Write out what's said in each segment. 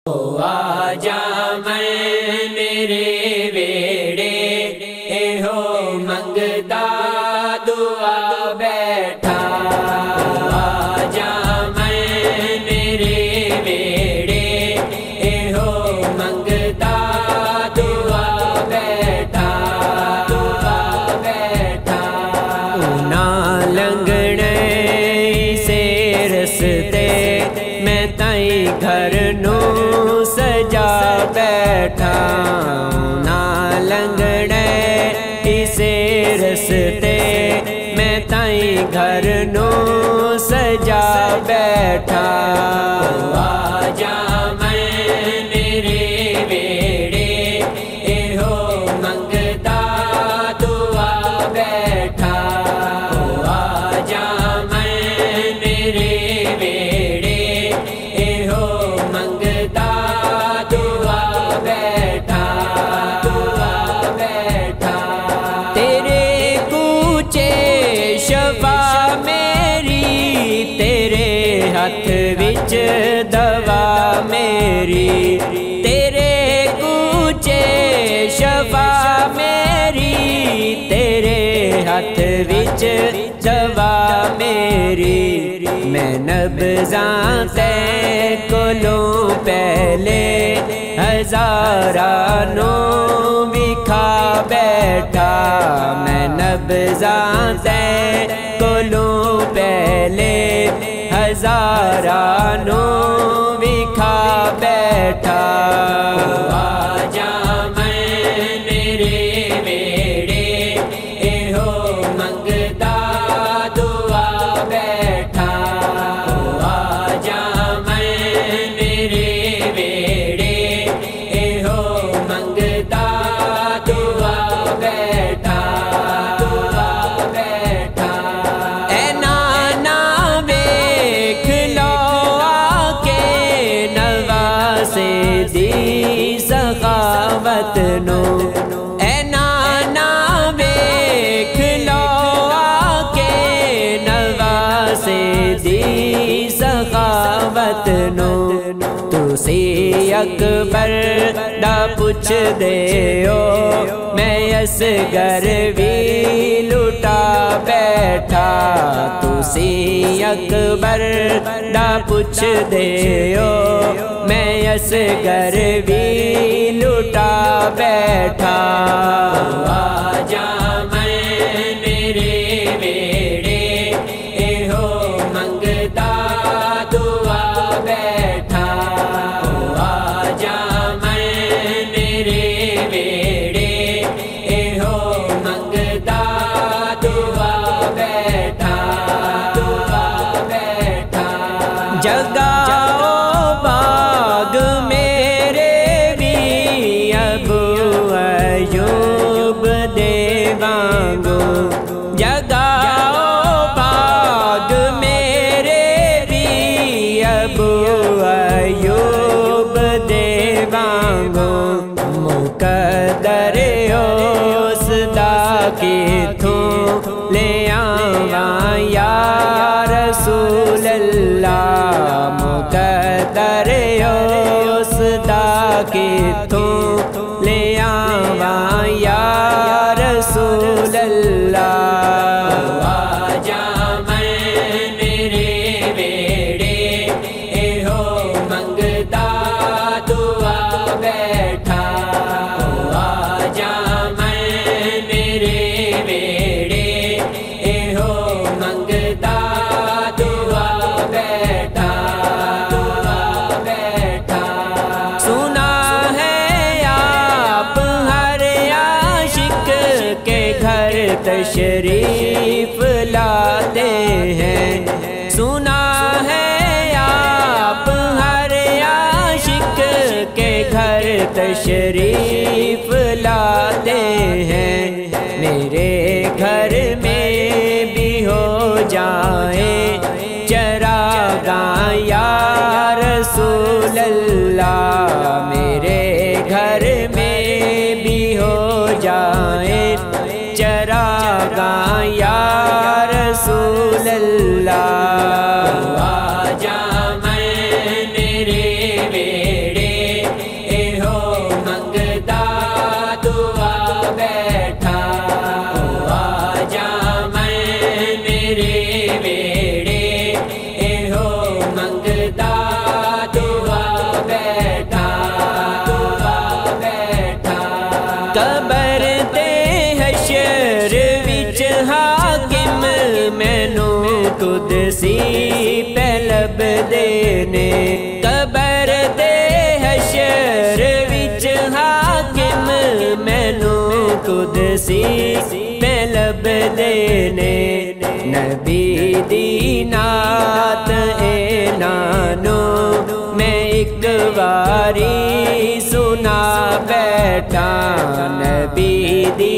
आजा मैं मेरे वेड़े एहो मंगता दुआ बैठा। आजा मैं मेरे वेड़े एहो मंगता दुआ बैठा। दुआ बैठा ना लंघने से रस्ते मैं ताई घर नू सजा बैठा। ना लंघने इसे रस्ते मैं ताई घर नू सजा बैठा। आजा मैं मेरे वेड़े एहो मंगता दुआ बैठा। आजा मैं मेरे वेड़े एहो मंगता दुआ बैठा। दुआ बैठा तेरे कूचे शफा मेरी तेरे हथ विच दवा मेरी। तेरे कूचे शफा मेरी तेरे हथ विच दवा मेरी। मैं नब्ज़ां ते कोलों पहले हज़ारां नू विखा बैठा। मैं नब्ज़ां ते कोलों पहले हज़ारां नू विखा बैठा। आजा मैं मेरे वेड़े एहो मंगता दुआ बैठा। आजा मैं मेरे वेड़े एहो मंगता दुआ बैठा। दुआ बैठा ऐ नाना वेख लो आके नवासे दी सखावत नो। ऐ नाना वेख लो आके नवासे दी सखावत नो। तुसी अकबर दा पुछ दे हो मैं असगर भी लुटा बैठा। तुसी अकबर दा पुछ दे हो मैं असगर भी लुटा बैठा। आजा मैं मेरे वेड़े एहो मंगता दुआ बैठा। आजा मैं मेरे वेड़े एहो मंगता दुआ बैठा। दुआ बैठा जगाओ बाग मेरे भी अबू अयूब दे वांगू। जगाओ बाग मेरे भी अबू अयूब दे वांगू। मुकद्दर उसदा किथों ले आवां या रसूल अल्लाह। मुकद्दर उसदा किथों ले आवां या रसूल अल्लाह। आजा मैं मेरे वेड़े एहो मंगता दुआ बैठा। आजा मैं मेरे वेड़े एहो मंगता दुआ बैठा। दुआ बैठा सुना है सी पहलब देने कबर दे हशर विच हाकिम मैनू कुदसी पहलब देने नबी दी नात नानो मैं एक बारी सुना बैठा नबी दी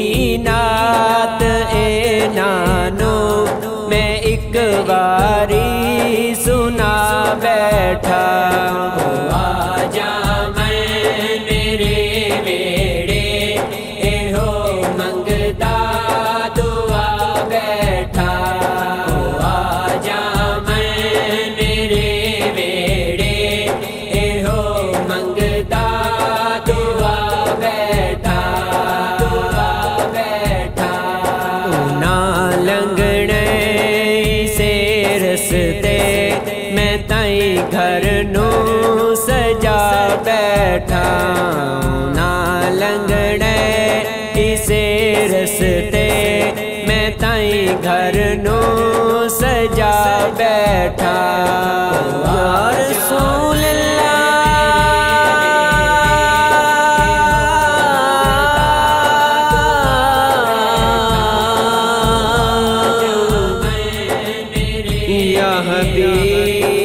नात नानो मैं एक बारी सुना बैठा आजा मैं मेरे वेड़े एहो मंगदा दुआ बैठा आजा मैं मेरे वेड़े एहो मंगदा दुआ बैठा ना लंघने से रस्ते मैं ताई घर नू सजा बैठा ना लंघने इसे रस्ते मैं ताई घर नू सजा बैठा या रसूल अल्लाह या हबीब